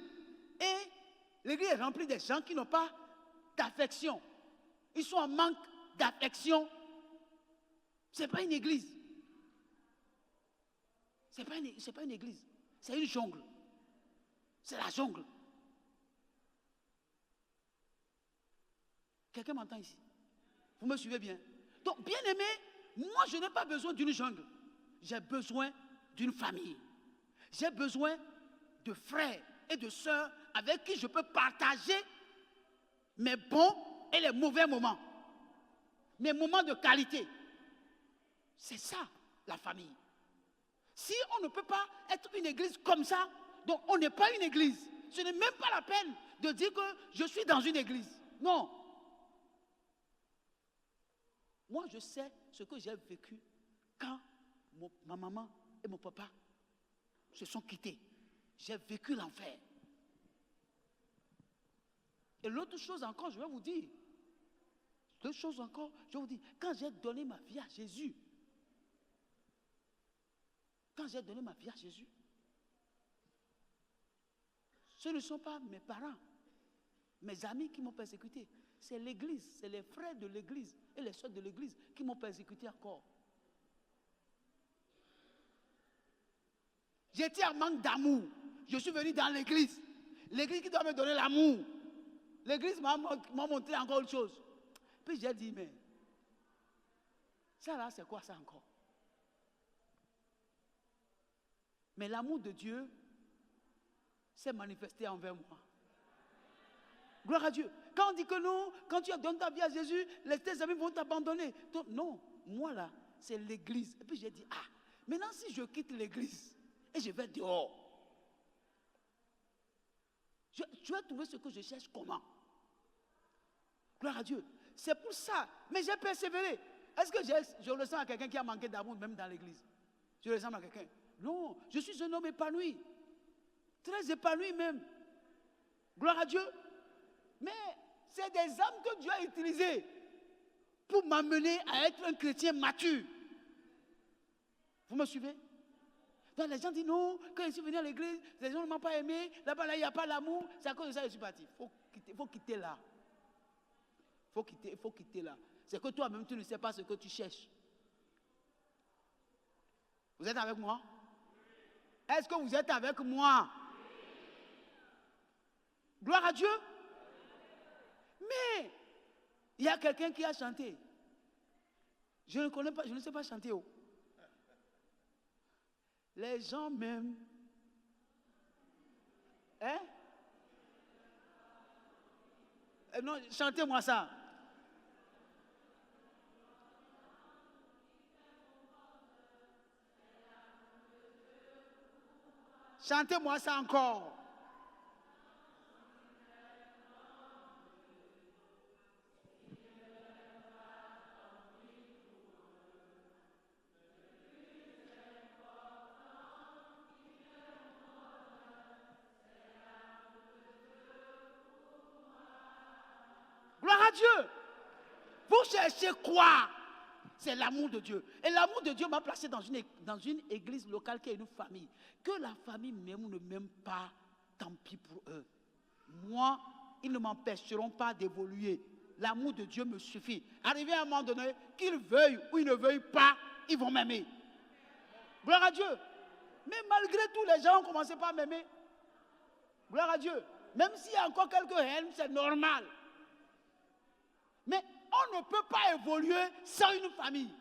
et l'église est remplie des gens qui n'ont pas d'affection, ils sont en manque d'affection, ce n'est pas une église. Ce n'est pas une église. C'est une jungle. C'est la jungle. Quelqu'un m'entend ici? Vous me suivez bien? Donc, bien aimé, moi je n'ai pas besoin d'une jungle. J'ai besoin d'une famille. J'ai besoin de frères et de sœurs avec qui je peux partager mes bons et les mauvais moments. Mes moments de qualité. C'est ça, la famille. Si on ne peut pas être une église comme ça, donc on n'est pas une église. Ce n'est même pas la peine de dire que je suis dans une église. Non. Moi, je sais ce que j'ai vécu quand ma maman et mon papa se sont quittés. J'ai vécu l'enfer. Et l'autre chose encore, je vais vous dire. Deux choses encore, je vais vous dire. Quand j'ai donné ma vie à Jésus, ce ne sont pas mes parents Mes amis qui m'ont persécuté, c'est l'église, c'est les frères de l'église et les soeurs de l'église qui m'ont persécuté encore. J'étais en manque d'amour. Je suis venu dans l'église. L'église qui doit me donner l'amour. L'église m'a montré encore autre chose. Puis j'ai dit, mais ça là, c'est quoi ça encore? Mais l'amour de Dieu s'est manifesté envers moi. Gloire à Dieu. Quand on dit que non, quand tu donnes ta vie à Jésus, tes amis vont t'abandonner. Non, moi là, c'est l'église. Et puis j'ai dit, maintenant si je quitte l'église et je vais dehors, je vais trouver ce que je cherche comment? Gloire à Dieu. C'est pour ça. Mais j'ai persévéré. Est-ce que je ressemble à quelqu'un qui a manqué d'amour même dans l'église? Je ressemble à quelqu'un? Non, je suis un homme épanoui. Très épanoui même. Gloire à Dieu. Mais c'est des âmes que Dieu a utilisées pour m'amener à être un chrétien mature. Vous me suivez? Donc les gens disent non, quand je suis venu à l'église, les gens ne m'ont pas aimé, là-bas là, il n'y a pas l'amour, c'est à cause de ça que je suis parti. Il faut quitter là. Il faut quitter là. C'est que toi-même, tu ne sais pas ce que tu cherches. Vous êtes avec moi? Est-ce que vous êtes avec moi? Gloire à Dieu. Mais il y a quelqu'un qui a chanté. Je ne connais pas, je ne sais pas chanter. Oh. Les gens m'aiment. Hein? Non, chantez-moi ça. Chantez-moi ça encore. Gloire à Dieu. Vous cherchez quoi? C'est l'amour de Dieu. Et l'amour de Dieu m'a placé dans une église locale qui est une famille. Que la famille m'aime ou ne m'aime pas, tant pis pour eux. Moi, ils ne m'empêcheront pas d'évoluer. L'amour de Dieu me suffit. Arrivé à un moment donné, qu'ils veuillent ou ils ne veuillent pas, ils vont m'aimer. Gloire à Dieu. Mais malgré tout, les gens ont commencé par m'aimer. Gloire à Dieu. Même s'il y a encore quelques haines, c'est normal. Mais on ne peut pas évoluer sans une famille.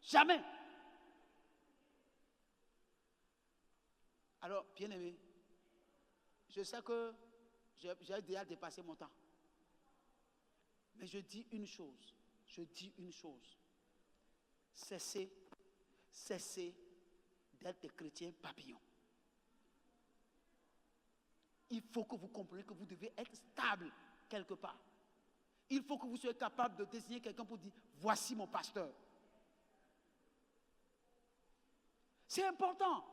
Jamais. Alors, bien aimé, je sais que j'ai déjà dépassé mon temps. Mais je dis une chose. Cessez d'être des chrétiens papillons. Il faut que vous compreniez que vous devez être stable quelque part. Il faut que vous soyez capable de désigner quelqu'un pour dire, voici mon pasteur. C'est important.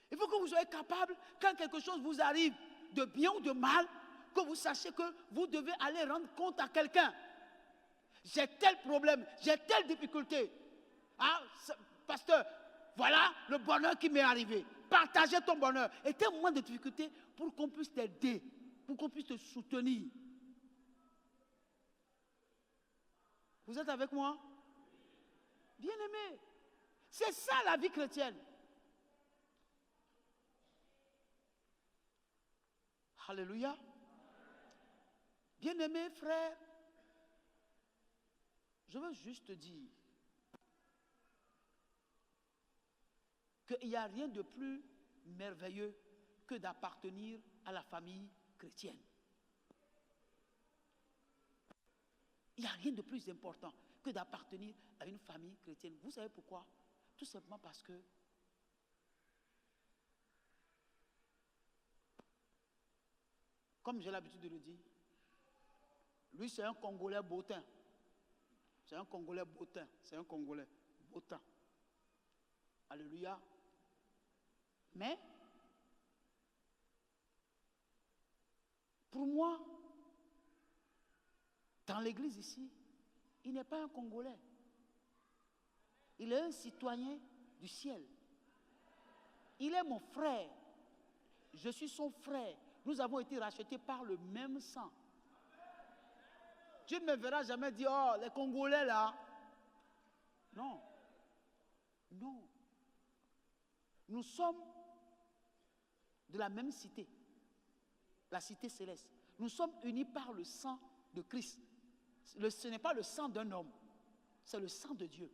Il faut que vous soyez capable, quand quelque chose vous arrive, de bien ou de mal, que vous sachiez que vous devez aller rendre compte à quelqu'un. J'ai tel problème, j'ai telle difficulté. Ah, pasteur, voilà le bonheur qui m'est arrivé. Partagez ton bonheur. Et tel moment de difficulté pour qu'on puisse t'aider, pour qu'on puisse te soutenir. Vous êtes avec moi? Bien-aimé, c'est ça la vie chrétienne. Alléluia. Bien-aimé frère, je veux juste te dire qu'il n'y a rien de plus merveilleux que d'appartenir à la famille chrétienne. Il n'y a rien de plus important que d'appartenir à une famille chrétienne. Vous savez pourquoi? Tout simplement parce que comme j'ai l'habitude de le dire, lui c'est un Congolais bottin. C'est un Congolais bottin. C'est un Congolais bottin. Alléluia. Mais, pour moi, dans l'église ici, il n'est pas un Congolais. Il est un citoyen du ciel. Il est mon frère. Je suis son frère. Nous avons été rachetés par le même sang. Tu ne me verras jamais dire, oh, les Congolais là. Non. Non. Nous sommes de la même cité. La cité céleste. Nous sommes unis par le sang de Christ. Ce n'est pas le sang d'un homme. C'est le sang de Dieu.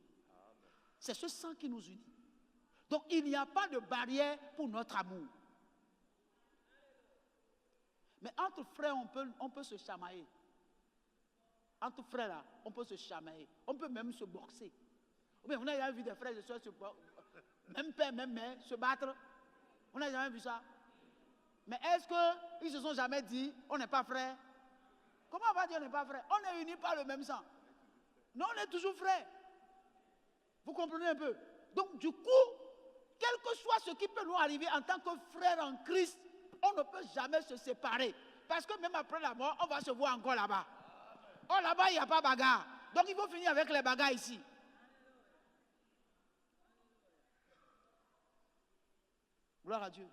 C'est ce sang qui nous unit. Donc il n'y a pas de barrière pour notre amour. Mais entre frères, on peut se chamailler. Entre frères, là, on peut se chamailler. On peut même se boxer. Ou bien, vous n'avez jamais vu des frères et sœurs même père, même mère, se battre. On n'a jamais vu ça. Mais est-ce qu'ils ne se sont jamais dit, on n'est pas frères? Comment on va dire on n'est pas frères? On est unis par le même sang. Non, on est toujours frères. Vous comprenez un peu? Donc, du coup, quel que soit ce qui peut nous arriver en tant que frères en Christ, on ne peut jamais se séparer. Parce que même après la mort, on va se voir encore là-bas. Oh, là-bas, il n'y a pas bagarre. Donc, il faut finir avec les bagarres ici. Gloire à Dieu.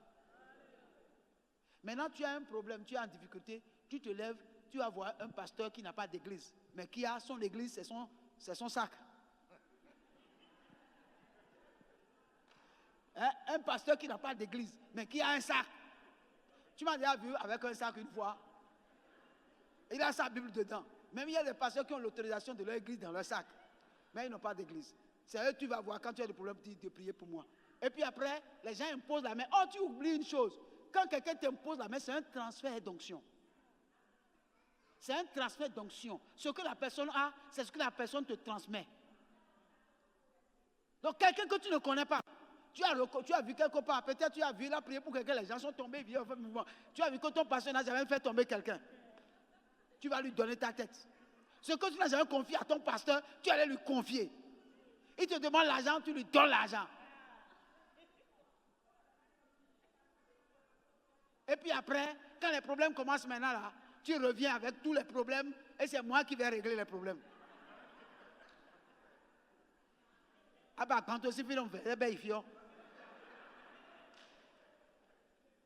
Maintenant, tu as un problème, tu es en difficulté, tu te lèves, tu vas voir un pasteur qui n'a pas d'église, mais qui a son église, c'est son sac. Hein? Un pasteur qui n'a pas d'église, mais qui a un sac. Tu m'as déjà vu avec un sac une fois. Il a sa Bible dedans. Même il y a des pasteurs qui ont l'autorisation de leur église dans leur sac, mais ils n'ont pas d'église. C'est eux que tu vas voir quand tu as des problèmes de prier pour moi. Et puis après, les gens imposent la main. Oh, tu oublies une chose. Quand quelqu'un t'impose la main, c'est un transfert d'onction. C'est un transfert d'onction. Ce que la personne a, c'est ce que la personne te transmet. Donc quelqu'un que tu ne connais pas, tu as vu quelque part, peut-être tu as vu, il a prié pour quelqu'un, les gens sont tombés, tu as vu que ton pasteur n'a jamais fait tomber quelqu'un. Tu vas lui donner ta tête. Ce que tu n'as jamais confié à ton pasteur, tu allais lui confier. Il te demande l'argent, tu lui donnes l'argent. Et puis après, quand les problèmes commencent maintenant là, tu reviens avec tous les problèmes et c'est moi qui vais régler les problèmes. Ah bah quand aussi on fait, ben il faut.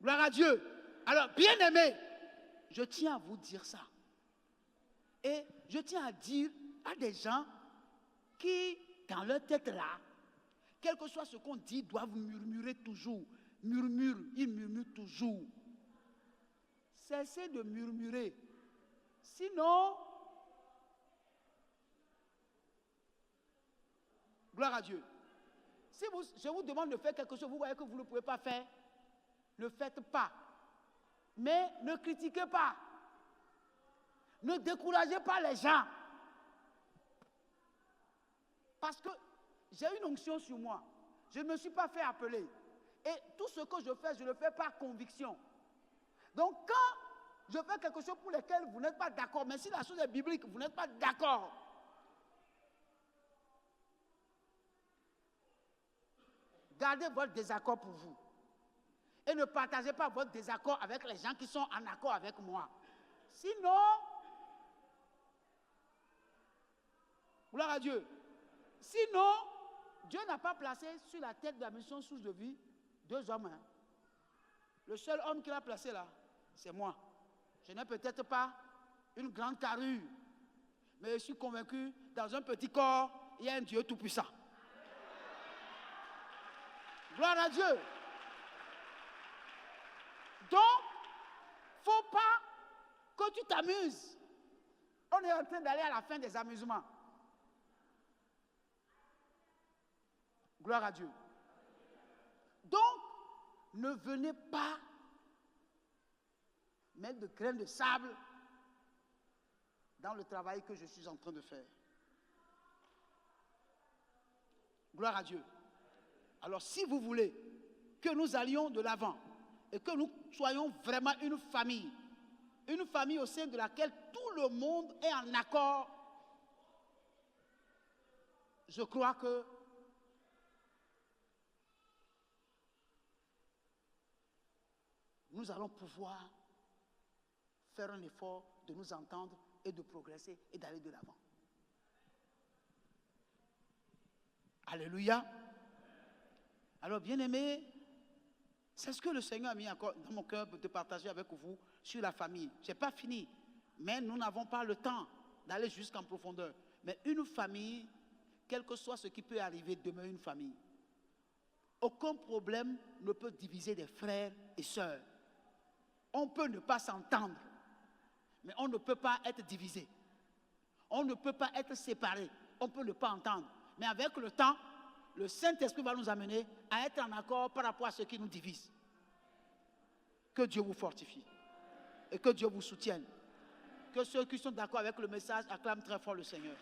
Gloire à Dieu. Alors, bien aimé, je tiens à vous dire ça. Et je tiens à dire à des gens qui, dans leur tête là, quel que soit ce qu'on dit, doivent murmurer toujours. Ils murmurent toujours. Cessez de murmurer. Sinon, gloire à Dieu. Si je vous demande de faire quelque chose, vous voyez que vous ne pouvez pas faire, ne faites pas. Mais ne critiquez pas. Ne découragez pas les gens. Parce que j'ai une onction sur moi. Je ne me suis pas fait appeler. Et tout ce que je fais, je le fais par conviction. Donc quand je fais quelque chose pour lequel vous n'êtes pas d'accord, mais si la chose est biblique, vous n'êtes pas d'accord, gardez votre désaccord pour vous. Et ne partagez pas votre désaccord avec les gens qui sont en accord avec moi. Sinon, gloire à Dieu. Sinon, Dieu n'a pas placé sur la tête de la mission source de vie 2 hommes. Hein. Le seul homme qu'il a placé là, c'est moi. Je n'ai peut-être pas une grande carrure, mais je suis convaincu, dans un petit corps, il y a un Dieu tout-puissant. Gloire à Dieu. Donc, il ne faut pas que tu t'amuses. On est en train d'aller à la fin des amusements. Gloire à Dieu. Donc, ne venez pas mettre de graines de sable dans le travail que je suis en train de faire. Gloire à Dieu. Alors, si vous voulez que nous allions de l'avant et que nous soyons vraiment une famille au sein de laquelle tout le monde est en accord, je crois que nous allons pouvoir faire un effort de nous entendre et de progresser et d'aller de l'avant. Alléluia. Alors, bien-aimés, C'est ce que le Seigneur a mis encore dans mon cœur de partager avec vous sur la famille. Ce n'est pas fini, mais nous n'avons pas le temps d'aller jusqu'en profondeur. Mais une famille, quel que soit ce qui peut arriver, demeure une famille. Aucun problème ne peut diviser des frères et sœurs. On peut ne pas s'entendre, mais on ne peut pas être divisé. On ne peut pas être séparé. On peut ne pas entendre. Mais avec le temps, le Saint-Esprit va nous amener à être en accord par rapport à ce qui nous divise. Que Dieu vous fortifie et que Dieu vous soutienne. Que ceux qui sont d'accord avec le message acclament très fort le Seigneur.